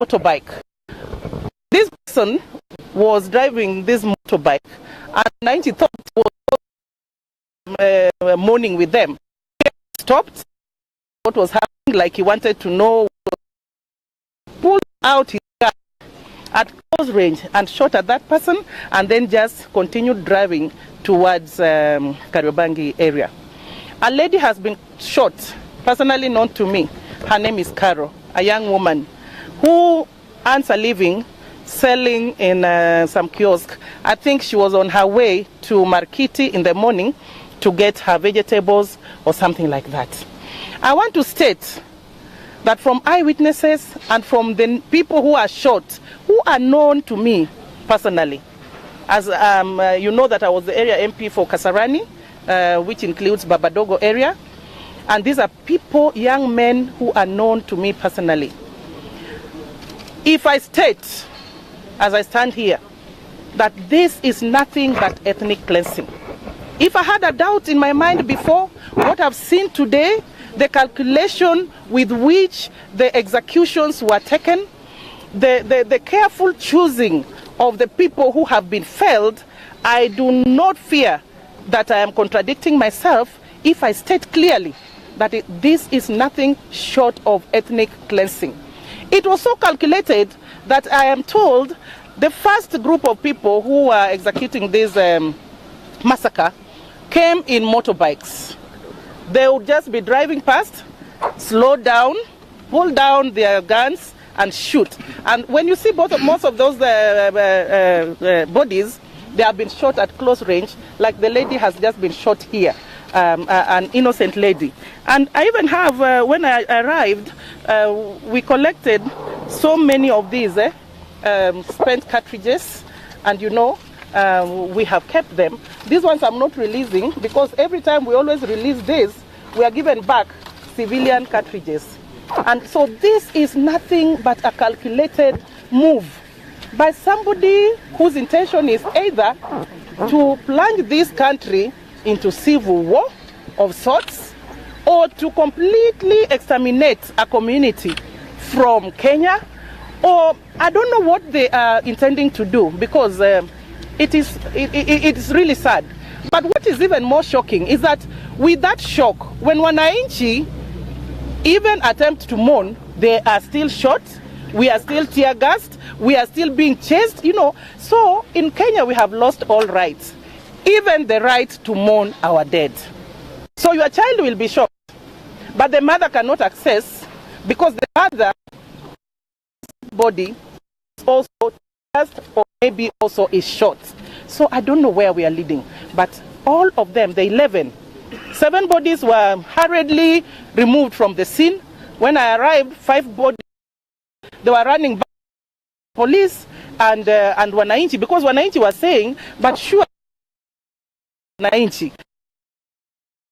motorbike. This person was driving this motorbike, and 90 thought was mourning with them. He stopped. What was happening? Like he wanted to know. Pulled out his gun at close range and shot at that person, and then just continued driving towards Kariobangi area. A lady has been shot, personally known to me. Her name is Carol, a young woman who earns a living selling in some kiosk. I think she was on her way to Markiti in the morning to get her vegetables or something like that. I want to state that from eyewitnesses and from the people who are shot, who are known to me personally, as you know that I was the area MP for Kasarani, which includes Babadogo area, and these are people, young men who are known to me personally. If I state, as I stand here, that this is nothing but ethnic cleansing. If I had a doubt in my mind before, what I've seen today, the calculation with which the executions were taken, the careful choosing of the people who have been felled, I do not fear that I am contradicting myself if I state clearly that this is nothing short of ethnic cleansing. It was so calculated that I am told the first group of people who were executing this massacre came in motorbikes. They would just be driving past, slow down, pull down their guns and shoot. And when you see most of those bodies, they have been shot at close range, like the lady has just been shot here, an innocent lady. And I even have, when I arrived, we collected so many of these spent cartridges, and you know, we have kept them. These ones I'm not releasing because every time we always release this, we are given back civilian cartridges. And so this is nothing but a calculated move by somebody whose intention is either to plunge this country into civil war of sorts, or to completely exterminate a community from Kenya, or I don't know what they are intending to do, because it is really sad. But what is even more shocking is that with that shock, when wananchi even attempt to mourn, they are still shot, we are still tear gassed, we are still being chased, you know. So in Kenya we have lost all rights, even the right to mourn our dead. So your child will be shot, but the mother cannot access, because the mother body is also just, or maybe also is shot. So I don't know where we are leading, but all of them, the 7 bodies were hurriedly removed from the scene. When I arrived, 5 bodies, they were running back to police and wananchi, because wananchi was saying, but sure, wananchi,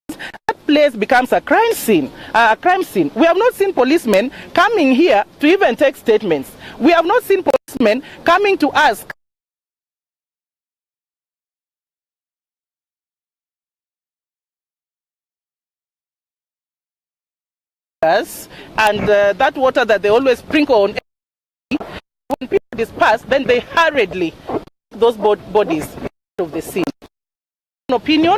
that place becomes a crime scene. We have not seen policemen coming here to even take statements. We have not seen policemen coming to ask us, and that water that they always sprinkle on, when people disperse, then they hurriedly those bodies out of the scene. An opinion?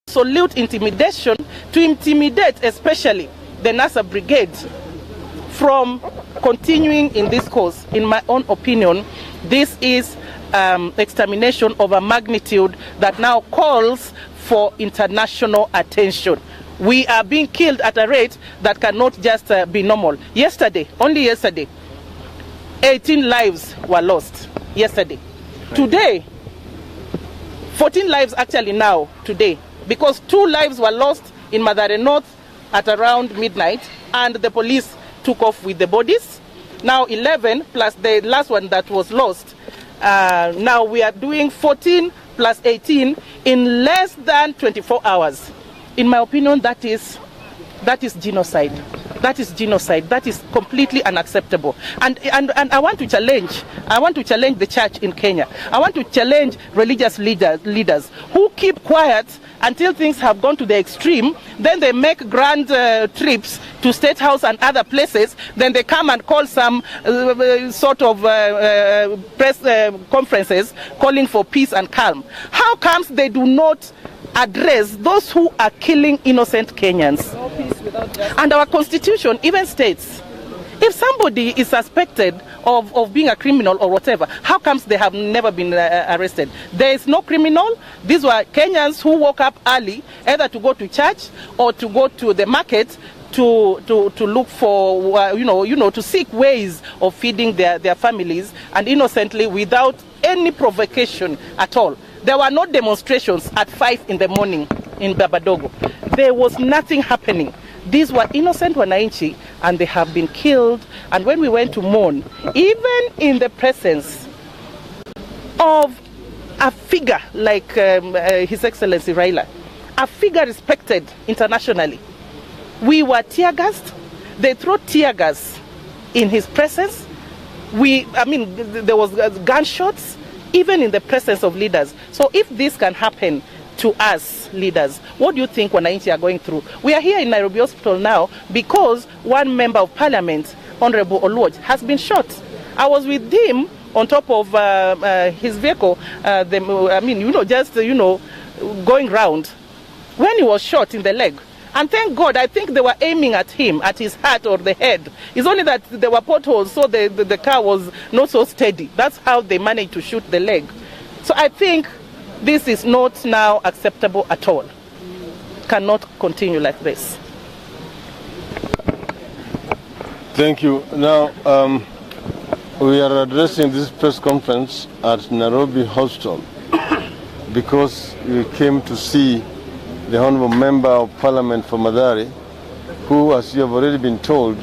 Absolute intimidation, to intimidate especially the NASA brigade from continuing in this course. In my own opinion, this is extermination of a magnitude that now calls for international attention. We are being killed at a rate that cannot just be normal. Yesterday, only yesterday, 18 lives were lost yesterday. Today, 14 lives actually now, today, because 2 lives were lost in Mathare North at around midnight, and the police took off with the bodies. Now 11 plus the last one that was lost. Now we are doing 14 plus 18 in less than 24 hours. In my opinion, that is genocide. That is genocide. That is completely unacceptable. And I want to challenge. I want to challenge the church in Kenya. I want to challenge religious leaders who keep quiet until things have gone to the extreme. Then they make grand trips to State House and other places. Then they come and call some sort of press conferences calling for peace and calm. How comes they do not address those who are killing innocent Kenyans? No peace without justice. And our constitution even states, if somebody is suspected of being a criminal or whatever, how comes they have never been arrested? There is no criminal. These were Kenyans who woke up early, either to go to church or to go to the market to look for, to seek ways of feeding their families, and innocently, without any provocation at all. There were no demonstrations at 5 in the morning in Babadogo. There was nothing happening. These were innocent Wananchi, and they have been killed. And when we went to mourn, even in the presence of a figure like His Excellency Raila, a figure respected internationally, we were tear gassed. They threw tear gas in his presence. There was gunshots, even in the presence of leaders. So if this can happen to us leaders, what do you think Wananchi are going through? We are here in Nairobi Hospital now because one member of parliament, Honorable Oluoch, has been shot. I was with him on top of his vehicle, going round, when he was shot in the leg. And thank God, I think they were aiming at him, at his heart or the head. It's only that there were potholes, so the car was not so steady. That's how they managed to shoot the leg. So I think this is not now acceptable at all. Cannot continue like this. Thank you. Now, we are addressing this press conference at Nairobi Hospital because we came to see the Honourable Member of Parliament for Mathare, who, as you have already been told,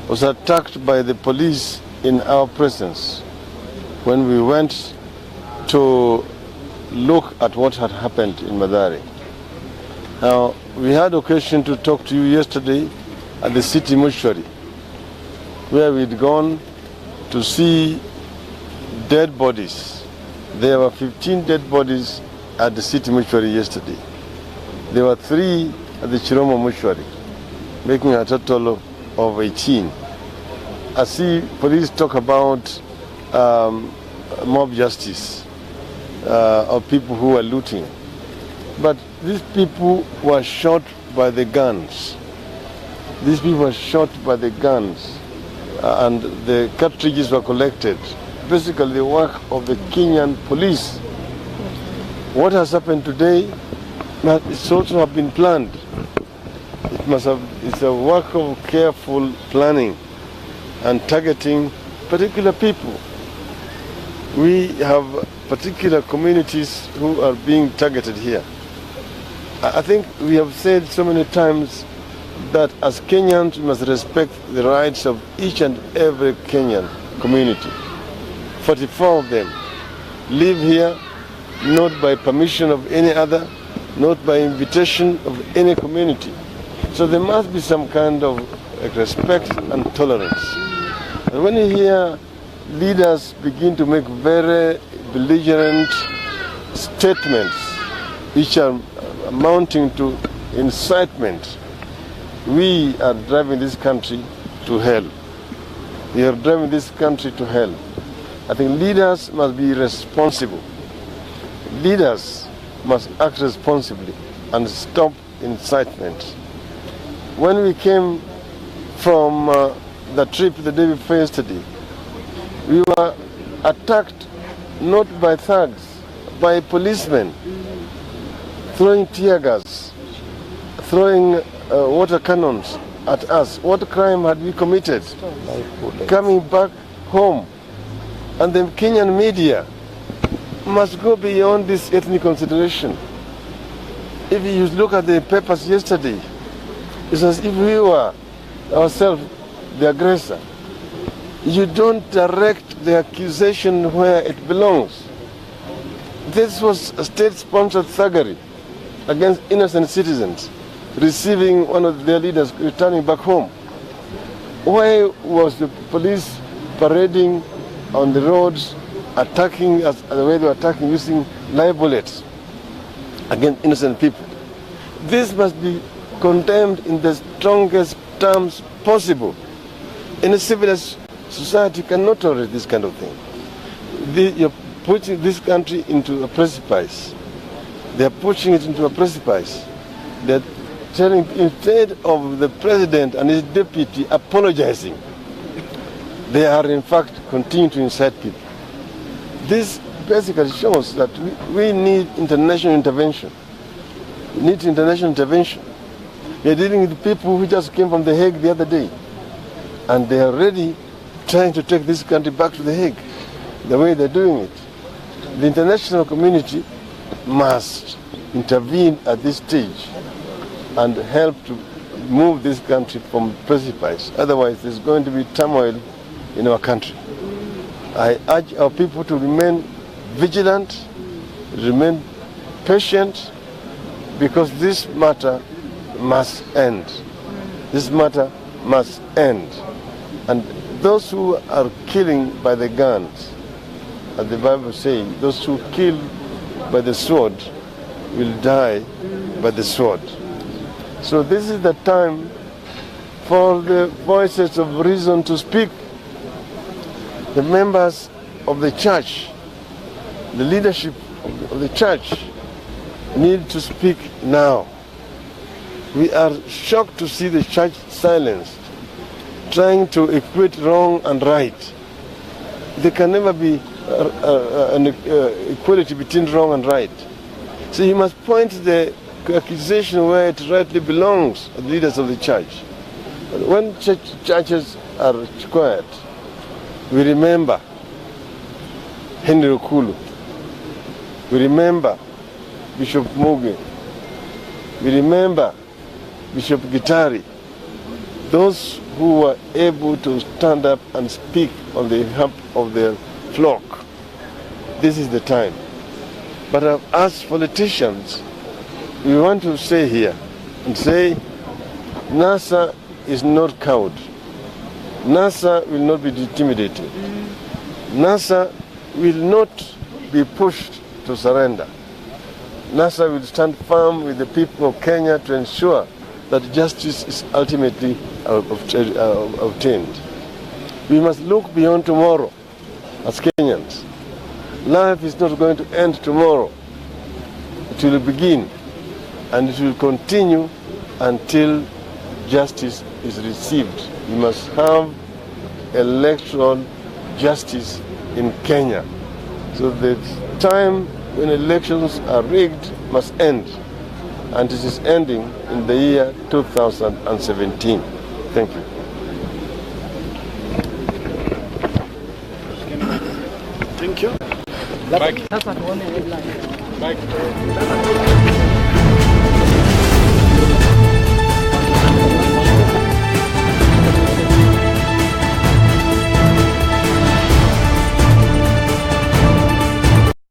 was attacked by the police in our presence when we went to look at what had happened in Mathare. Now, we had occasion to talk to you yesterday at the city mortuary, where we'd gone to see dead bodies. There were 15 dead bodies at the city mortuary yesterday. There were 3 at the Chiromo mortuary, making a total of 18. I see police talk about mob justice of people who were looting. But these people were shot by the guns. These people were shot by the guns, and the cartridges were collected. Basically the work of the Kenyan police. What has happened today, it's also have been planned. It's a work of careful planning and targeting particular people. We have particular communities who are being targeted here. I think we have said so many times that as Kenyans we must respect the rights of each and every Kenyan community. 44 of them live here not by permission of any other, not by invitation of any community. So there must be some kind of respect and tolerance. And when you hear leaders begin to make very belligerent statements which are amounting to incitement, we are driving this country to hell. We are driving this country to hell. I think leaders must be responsible. Leaders must act responsibly and stop incitement. When we came from the trip the day before yesterday, we were attacked not by thugs, by policemen, throwing tear gas, throwing water cannons at us. What crime had we committed? Coming back home. And the Kenyan media must go beyond this ethnic consideration. If you look at the papers yesterday, it's as if we were ourselves the aggressor. You don't direct the accusation where it belongs. This was a state-sponsored thuggery against innocent citizens, receiving one of their leaders returning back home. Why was the police parading on the roads, attacking as the way they were attacking, using live bullets against innocent people? This must be condemned in the strongest terms possible. In a civilized society cannot tolerate this kind of thing. You're pushing this country into a precipice. They're pushing it into a precipice. They're telling, instead of the president and his deputy apologizing, they are in fact continuing to incite people. This basically shows that we need international intervention. We need international intervention. We're dealing with people who just came from The Hague the other day, and they are already trying to take this country back to The Hague, the way they're doing it. The international community must intervene at this stage and help to move this country from precipice. Otherwise, there's going to be turmoil in our country. I urge our people to remain vigilant, remain patient, because this matter must end. This matter must end. And those who are killing by the guns, as the Bible says, those who kill by the sword will die by the sword. So this is the time for the voices of reason to speak. The members of the church, the leadership of the church need to speak now. We are shocked to see the church silenced, trying to equate wrong and right. There can never be an equality between wrong and right. So you must point the accusation where it rightly belongs, the leaders of the church. When churches are quiet, we remember Henry Okulu. We remember Bishop Muge. We remember Bishop Gitari. Those who were able to stand up and speak on behalf of their flock. This is the time. But as politicians, we want to say here and say, NASA is not cowed. NASA will not be intimidated. NASA will not be pushed to surrender. NASA will stand firm with the people of Kenya to ensure that justice is ultimately obtained. We must look beyond tomorrow as Kenyans. Life is not going to end tomorrow. It will begin, and it will continue until justice is received. We must have electoral justice in Kenya. So the time when elections are rigged must end, and it is ending in the year 2017. Thank you. Thank you. Back.